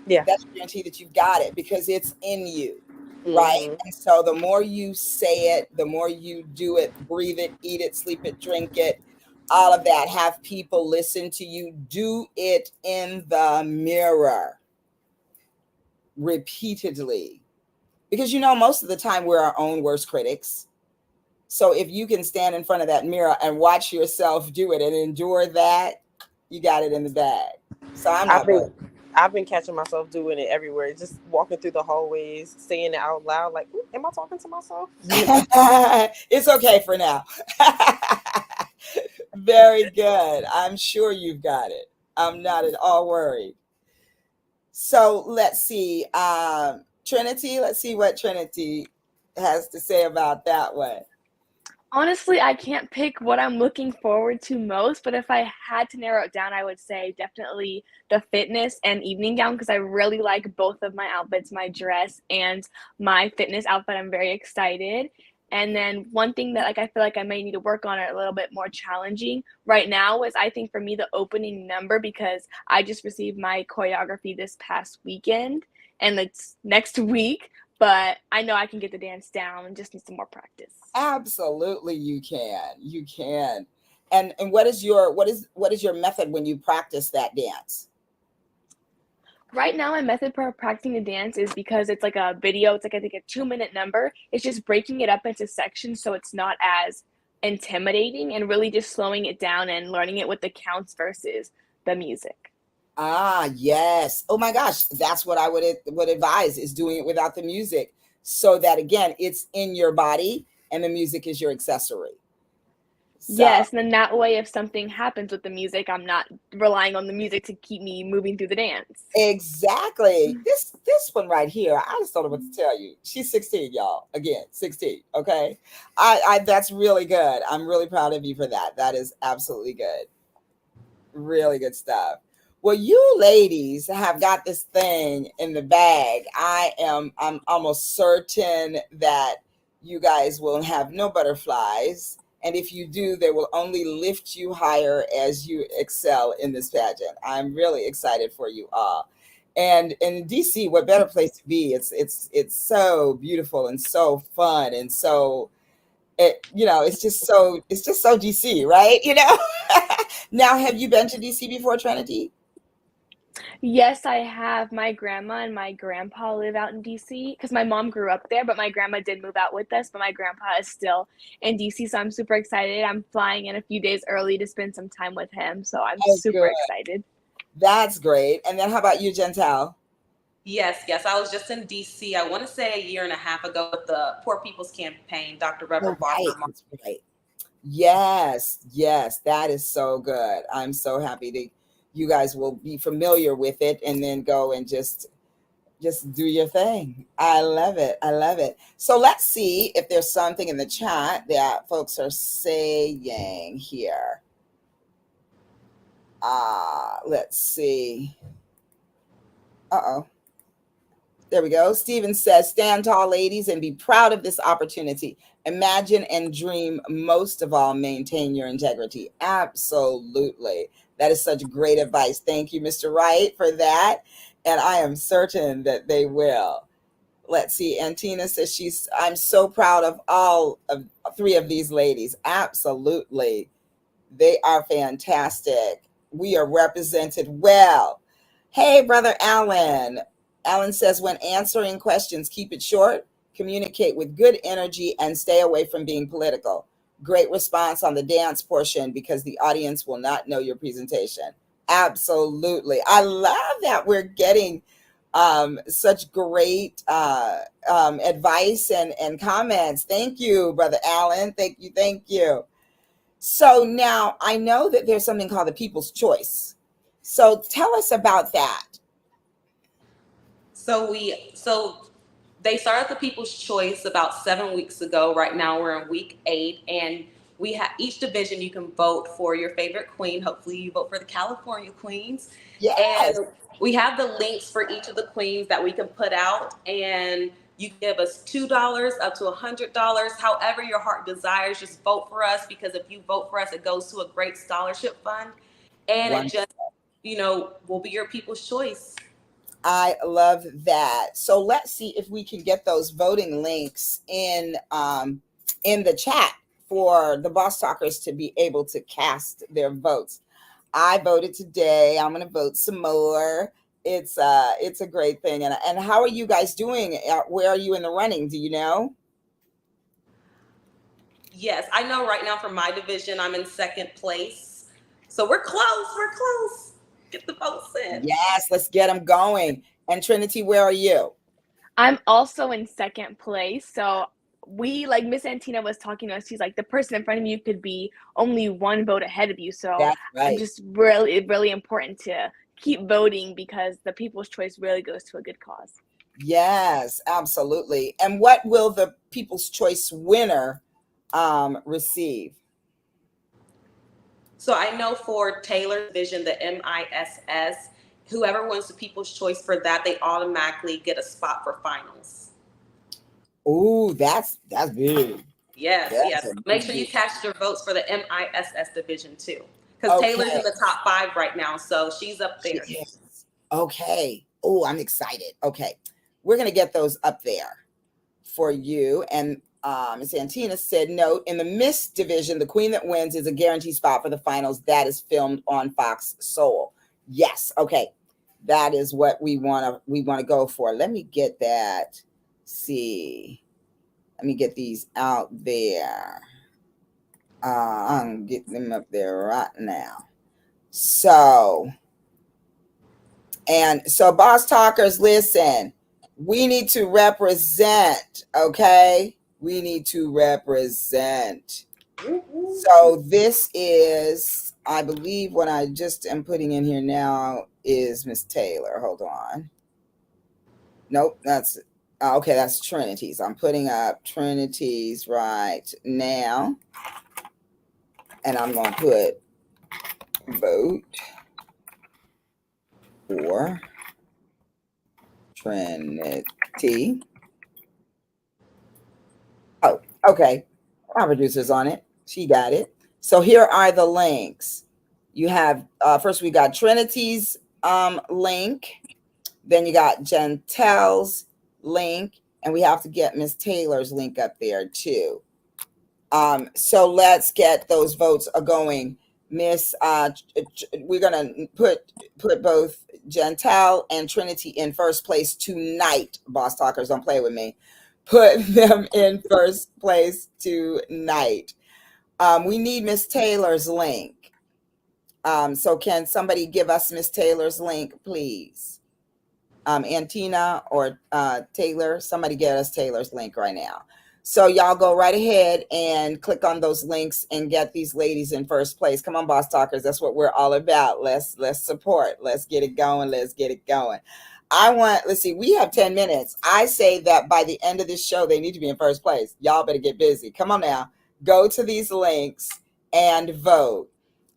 yeah. That's your guarantee that you've got it because it's in you, right? Hmm. And so the more you say it, the more you do it, breathe it, eat it, sleep it, drink it, all of that, have people listen to you, do it in the mirror repeatedly. Because most of the time we're our own worst critics. So if you can stand in front of that mirror and watch yourself do it and endure that, you got it in the bag. So I'm I've not been worried. I've been catching myself doing it everywhere, just walking through the hallways, saying it out loud, like, "Ooh, am I talking to myself?" It's okay for now. Very good. I'm sure you've got it. I'm not at all worried. So let's see. Trinity, let's see what Trinity has to say about that one. Honestly, I can't pick what I'm looking forward to most, but if I had to narrow it down, I would say definitely the fitness and evening gown because I really like both of my outfits, my dress and my fitness outfit. I'm very excited. And then one thing that I feel like I may need to work on it a little bit more challenging right now is I think for me the opening number because I just received my choreography this past weekend and it's next week, but I know I can get the dance down and just need some more practice. Absolutely, you can. You can. And what is your method when you practice that dance? Right now, my method for practicing the dance is because it's like a video, it's like I think a 2 minute number. It's just breaking it up into sections so it's not as intimidating and really just slowing it down and learning it with the counts versus the music. Ah, yes. Oh my gosh, that's what I would advise is doing it without the music so that again, it's in your body and the music is your accessory. So, Yes, and then that way, if something happens with the music, I'm not relying on the music to keep me moving through the dance. exactly. This one right here, I just don't know what to tell you. She's 16, y'all. Again, 16, okay? I that's really good. I'm really proud of you for that. That is absolutely good. Really good stuff. Well, you ladies have got this thing in the bag. I'm almost certain that you guys will have no butterflies. And if you do, they will only lift you higher as you excel in this pageant. I'm really excited for you all. And in DC, what better place to be? It's so beautiful and so fun and so it's just so DC, right? Now, have you been to DC before, Trinity? Yes, I have. My grandma and my grandpa live out in DC because my mom grew up there, but my grandma did move out with us, but my grandpa is still in DC, so I'm super excited. I'm flying in a few days early to spend some time with him, so I'm Oh, super good. excited. That's great. And then how about you, Gentile? Yes, yes. I was just in DC, I want to say a year and a half ago with the Poor People's Campaign. Dr. Reverend Oh, right. Barber. That's right. Yes, yes, that is so good. I'm so happy that you guys will be familiar with it and then go and just do your thing. I love it. I love it. So let's see if there's something in the chat that folks are saying here. Let's see. Uh-oh. There we go. Steven says, stand tall, ladies, and be proud of this opportunity. Imagine and dream. Most of all, maintain your integrity. Absolutely. That is such great advice. Thank you, Mr. Wright, for that. And I am certain that they will. Let's see. And Tina says I'm so proud of all of three of these ladies. Absolutely. They are fantastic. We are represented well. Hey, Brother Alan. Alan says, when answering questions, keep it short, communicate with good energy, and stay away from being political. great response on the dance portion because the audience will not know your presentation. Absolutely. I love that we're getting such great advice and comments. Thank you, Brother Allen. Thank you. Thank you. So now I know that there's something called the People's Choice. So tell us about that. So they started the People's Choice about 7 weeks ago. Right now we're in week 8, and we have each division you can vote for your favorite queen. Hopefully you vote for the California queens. Yes. And we have the links for each of the queens that we can put out, and you give us $2 up to $100, however your heart desires. Just vote for us, because if you vote for us, it goes to a great scholarship fund, and it just, will be your People's Choice. I love that. So let's see if we can get those voting links in the chat for the Boss Talkers to be able to cast their votes. I voted today. I'm going to vote some more. It's a great thing. And how are you guys doing? Where are you in the running? Do you know? Yes, I know right now for my division, I'm in second place. So we're close. We're close. Get the votes in. Yes, let's get them going. And Trinity, where are you? I'm also in second place. So we, like Miss Antina was talking to us, she's like, the person in front of you could be only one vote ahead of you. So That's right. I'm just really important to keep voting, because the People's Choice really goes to a good cause. Yes, absolutely. And what will the People's Choice winner receive? So I know for Taylor's division, the MISS, whoever wins the People's Choice for that, they automatically get a spot for finals. Ooh, that's big. Yes. Make sure you cast your votes for the MISS division too, because Taylor's in the top 5 right now, so she's up there. Okay. Oh, I'm excited. Okay, we're gonna get those up there for you. And Ms. Antina said, note, in the Miss division, the queen that wins is a guaranteed spot for the finals. That is filmed on Fox Soul. Yes. Okay. That is what we want to go for. Let me get that. See. Let me get these out there. I'm getting them up there right now. So Boss Talkers, listen, we need to represent, okay? We need to represent. So this is, I believe what I just am putting in here now is Miss Taylor. Hold on. Nope, that's, okay, that's Trinity's. I'm putting up Trinity's right now. And I'm going to put vote for Trinity. Oh, okay. Our producer's on it. She got it. So here are the links. You have first we got Trinity's link, then you got Gentel's link, and we have to get Miss Taylor's link up there too. So let's get those votes going. Miss, we're gonna put both Gentel and Trinity in first place tonight. Boss Talkers, don't play with me. Put them in first place tonight. We need Miss Taylor's link. So can somebody give us Miss Taylor's link, please? Antina or Taylor, somebody get us Taylor's link right now. So y'all go right ahead and click on those links and get these ladies in first place. Come on, Boss Talkers. That's what we're all about. Let's support. Let's get it going. Let's get it going. Let's see, we have 10 minutes. I say that by the end of this show, they need to be in first place. Y'all better get busy. Come on now. Go to these links and vote.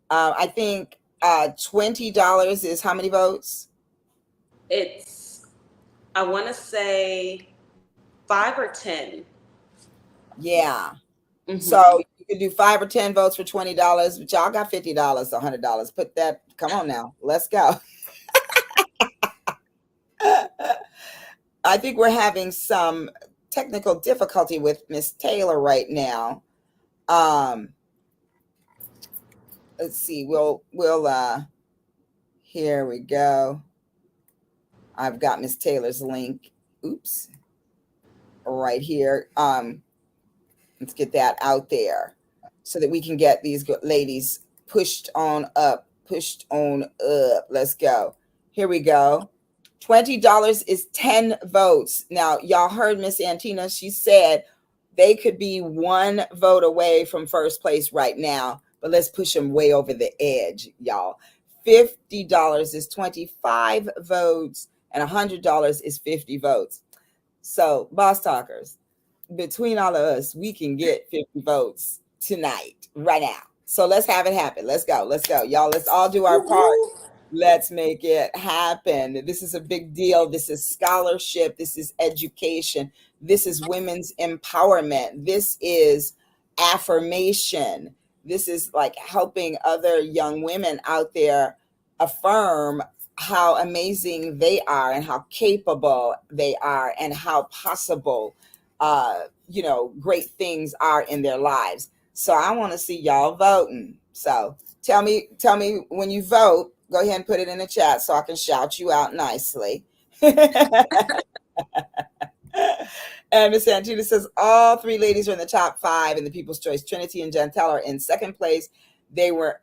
I think $20 is how many votes? It's, I want to say 5 or 10. Yeah. Mm-hmm. So you can do 5 or 10 votes for $20, but y'all got $50, $100. Put that, come on now. Let's go. I think we're having some technical difficulty with Miss Taylor right now. Let's see. We'll here we go. I've got Miss Taylor's link. Oops. Right here. Let's get that out there. so that we can get these ladies pushed on up, pushed on up. Let's go. Here we go. $20 is 10 votes. Now, y'all heard Miss Antina. She said they could be one vote away from first place right now, but let's push them way over the edge, y'all. $50 is 25 votes, and $100 is 50 votes. So, boss talkers, between all of us, we can get 50 votes tonight, right now. So let's have it happen. Let's go. Let's go. Y'all, let's all do our part. Let's make it happen. This is a big deal. This is scholarship. This is education. This is women's empowerment. This is affirmation. This is like helping other young women out there affirm how amazing they are and how capable they are and how possible great things are in their lives. So I want to see y'all voting. So tell me when you vote. Go ahead and put it in the chat so I can shout you out nicely. And Miss Antina says all three ladies are in the top 5 in the People's Choice. Trinity and Jantel are in second place. They were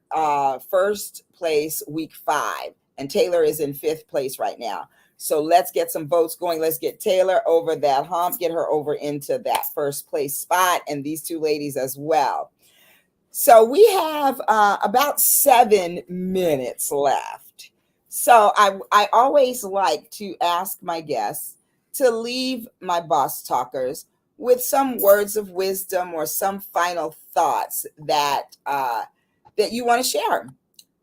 first place week 5, and Taylor is in 5th place right now. So let's get some votes going. Let's get Taylor over that hump, get her over into that first place spot, and these two ladies as well. So we have about 7 minutes left. So I always like to ask my guests to leave my boss talkers with some words of wisdom or some final thoughts that you want to share.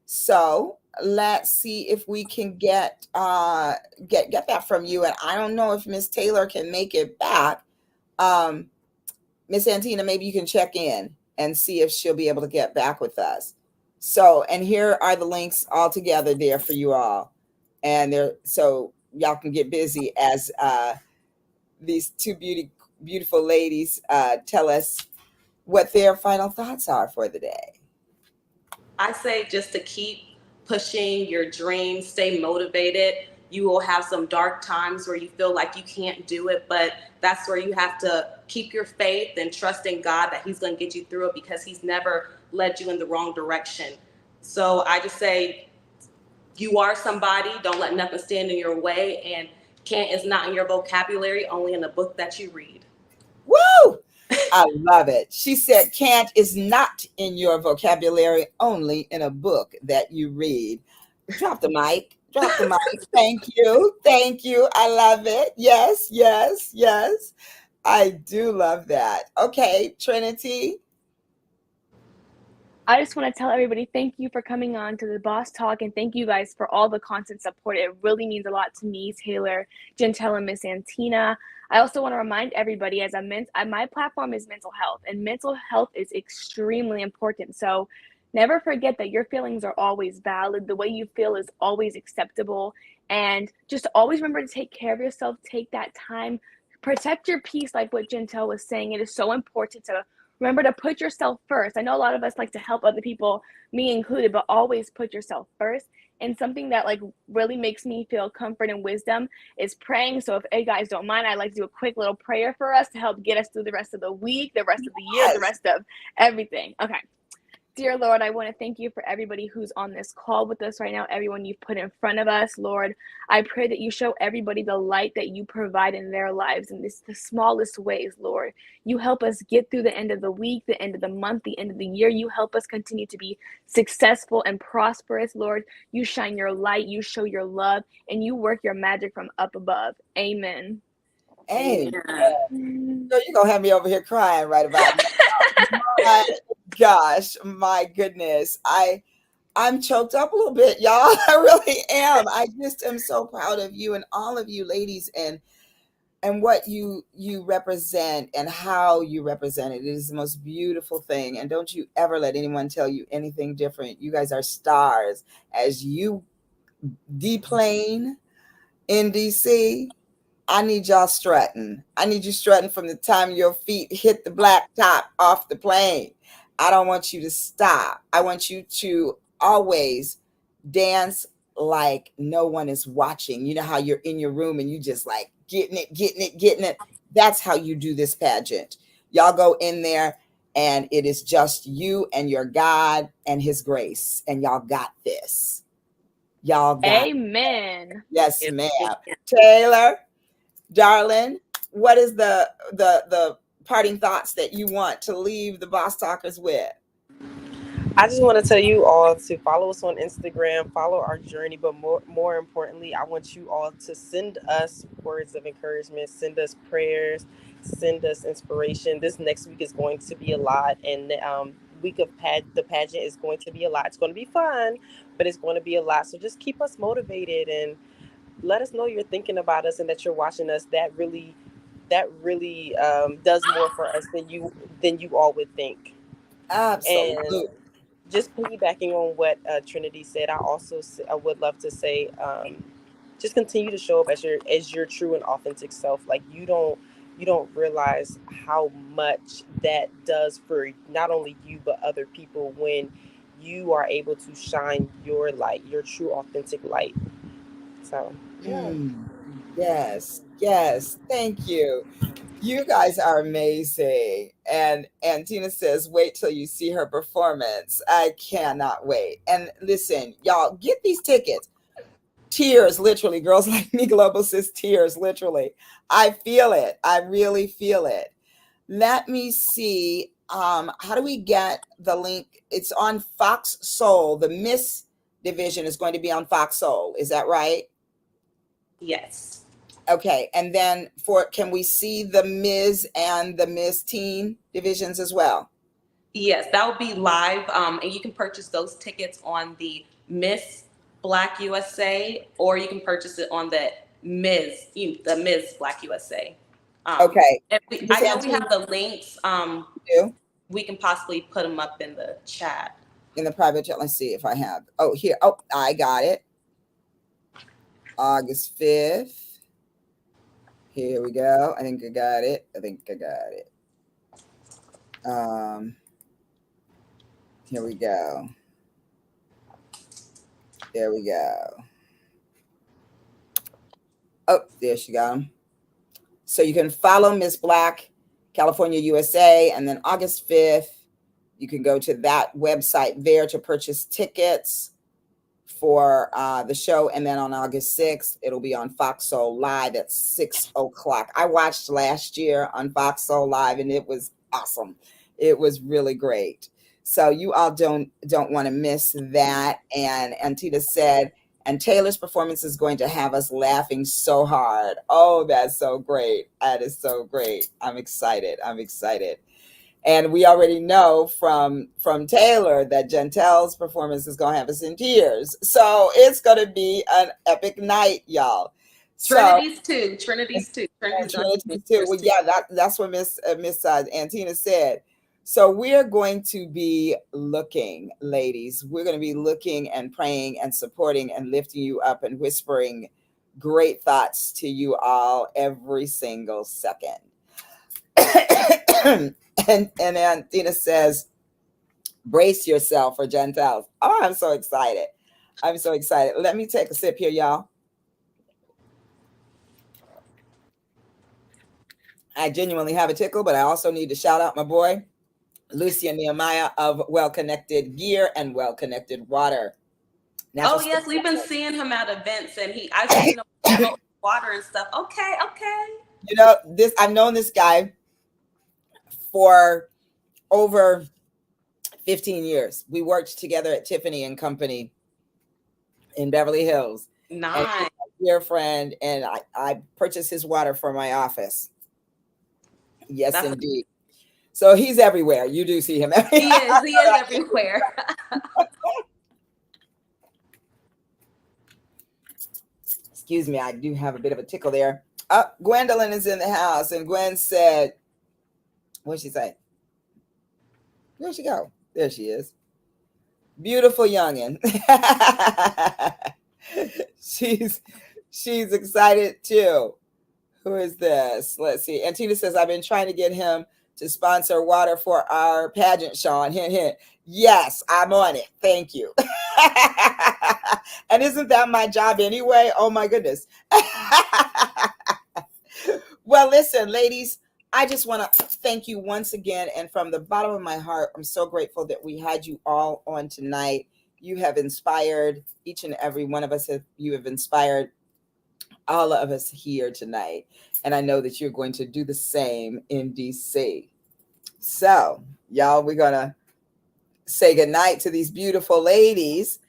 So let's see if we can get that from you. And I don't know if Miss Taylor can make it back. Miss Antina, maybe you can check in and see if she'll be able to get back with us. So, and here are the links all together there for you all. And there, so y'all can get busy as these two beautiful ladies tell us what their final thoughts are for the day. I say just to keep pushing your dreams, stay motivated. You will have some dark times where you feel like you can't do it, but that's where you have to keep your faith and trust in God that He's going to get you through it, because He's never led you in the wrong direction. So I just say, you are somebody. Don't let nothing stand in your way. And can't is not in your vocabulary, only in the book that you read. Woo! I love it. She said, can't is not in your vocabulary, only in a book that you read. Drop the mic. Drop the mic. Thank you. Thank you. I love it. Yes, yes, yes. I do love that. Okay, Trinity. I just want to tell everybody thank you for coming on to the Boss Talk, and thank you guys for all the constant support. It really means a lot to me, Taylor, Jantel, and Miss Antina. I also want to remind everybody, as my platform is mental health, and mental health is extremely important. So never forget that your feelings are always valid. The way you feel is always acceptable. And just always remember to take care of yourself. Take that time. Protect your peace, like what Jantel was saying. It is so important to remember to put yourself first. I know a lot of us like to help other people, me included, but always put yourself first. And something that like really makes me feel comfort and wisdom is praying. So if you guys don't mind, I'd like to do a quick little prayer for us to help get us through the rest of the week, the rest of the year, the rest of everything. Okay. Dear Lord, I want to thank you for everybody who's on this call with us right now, everyone you've put in front of us. Lord, I pray that you show everybody the light that you provide in their lives in the smallest ways, Lord. You help us get through the end of the week, the end of the month, the end of the year. You help us continue to be successful and prosperous, Lord. You shine your light, you show your love, and you work your magic from up above. Amen. Amen. Girl, you're going to have me over here crying right about now. My gosh, my goodness. I'm choked up a little bit, y'all. I really am. I just am so proud of you and all of you ladies and what you represent and how you represent it. It is the most beautiful thing. And don't you ever let anyone tell you anything different. You guys are stars. As you deplane in DC, I need y'all strutting. I need you strutting from the time your feet hit the black top off the plane. I don't want you to stop. I want you to always dance like no one is watching. You know how you're in your room and you just like getting it. That's how you do this pageant. Y'all go in there And it is just you and your God and his grace. And y'all got this. Y'all got it. Amen. Yes, ma'am. Taylor, darling, what is the parting thoughts that you want to leave the Boss Talkers with? I just want to tell you all to follow us on Instagram, follow our journey, but more importantly, I want you all to send us words of encouragement, send us prayers, send us inspiration. This next week is going to be a lot, and week of the pageant is going to be a lot. It's going to be fun, but it's going to be a lot. So just keep us motivated and let us know you're thinking about us and that you're watching us. That really does more for us than you all would think. And Absolutely. just piggybacking on what Trinity said, I would love to say, just continue to show up as your true and authentic self. Like you don't realize how much that does for not only you but other people when you are able to shine your light, your true authentic light. So yeah. Yes, yes. Thank you. You guys are amazing. And Tina says, wait till you see her performance. I cannot wait. And listen, y'all, get these tickets. Tears, literally. Girls Like Me Global says tears, literally. I feel it. I really feel it. Let me see. How do we get the link? It's on Fox Soul. The Miss division is going to be on Fox Soul. Is that right? Yes. Okay. And then can we see the Ms. and the Miss Teen divisions as well? Yes, that will be live, and you can purchase those tickets on the Miss Black USA, or you can purchase it on the Ms. Black USA. Okay. And Miss I know we Antoine, have the links. you We can possibly put them up in the chat. in the private chat. Let's see if I have. Oh, here. Oh, I got it. August 5th. Here we go. I think I got it. Here we go. There we go. Oh, there she got them. So you can follow Miss Black, California, USA, and then August 5th, you can go to that website there to purchase tickets for the show. And then on August 6th, it'll be on Fox Soul Live at 6 o'clock. I watched last year on Fox Soul Live, and it was awesome. It was really great. So you all don't want to miss that. And Tita said, and Taylor's performance is going to have us laughing so hard. Oh, that's so great. That is so great. I'm excited. And we already know from Taylor that Gentel's performance is going to have us in tears. So it's going to be an epic night, y'all. Trinity's too. Trinity's too. And Trinity's done Trinity too. Well, too. yeah, that's what Miss Antina said. So we're going to be looking, ladies. We're going to be looking and praying and supporting and lifting you up and whispering great thoughts to you all every single second. and Antina says, brace yourself for Gentiles. Oh, I'm so excited. Let me take a sip here, y'all. I genuinely have a tickle, but I also need to shout out my boy, Lucia Nehemiah of Well Connected Gear and Well Connected Water. Oh yes, we've been seeing him at events, and I've seen him promote water and stuff. Okay. You know, I've known this guy for over 15 years. We worked together at Tiffany and Company in Beverly Hills. Nice. And a dear friend, and I purchased his water for my office. Yes, that's indeed. So he's everywhere. You do see him. He is everywhere. Excuse me, I do have a bit of a tickle there. Gwendolyn is in the house, and Gwen said, what'd she say? Where'd she go? There she is. Beautiful youngin. She's excited too. Who is this? Let's see. And Tina says, I've been trying to get him to sponsor water for our pageant, Sean. Hint, hint. Yes, I'm on it. Thank you. And isn't that my job anyway? Oh my goodness. Well, listen, ladies, I just want to thank you once again. And from the bottom of my heart, I'm so grateful that we had you all on tonight. You have inspired each and every one of us. You have inspired all of us here tonight. And I know that you're going to do the same in DC. So, y'all, we're going to say goodnight to these beautiful ladies.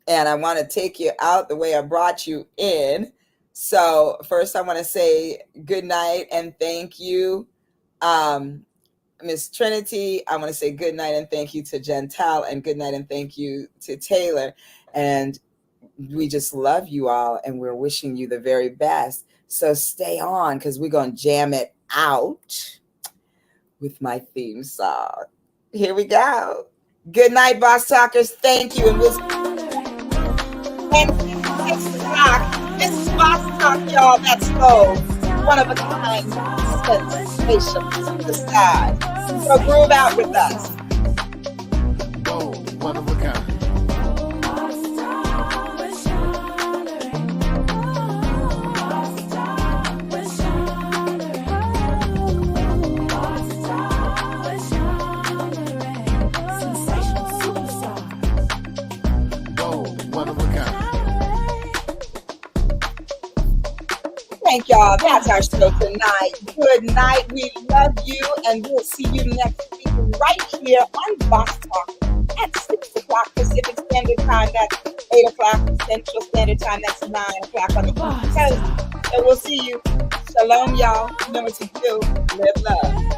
And I want to take you out the way I brought you in. So first, I want to say good night and thank you, Miss Trinity. I want to say good night and thank you to Gentel, and good night and thank you to Taylor. And we just love you all, and we're wishing you the very best. So stay on, because we're going to jam it out with my theme song. Here we go. Good night, Boss Talkers. Thank you, and we'll see you. And 6 o'clock. This is Boss Talk, y'all. That's so one of a kind, sensational to the sky. So groove out with us. Whoa, one of a kind. Thank y'all. That's our show tonight. Good night. We love you, and we'll see you next week right here on Boss Talk at 6 o'clock Pacific Standard Time. That's 8 o'clock Central Standard Time. That's 9 o'clock on the East Coast. So we'll see you. Shalom, y'all. Remember to do live love.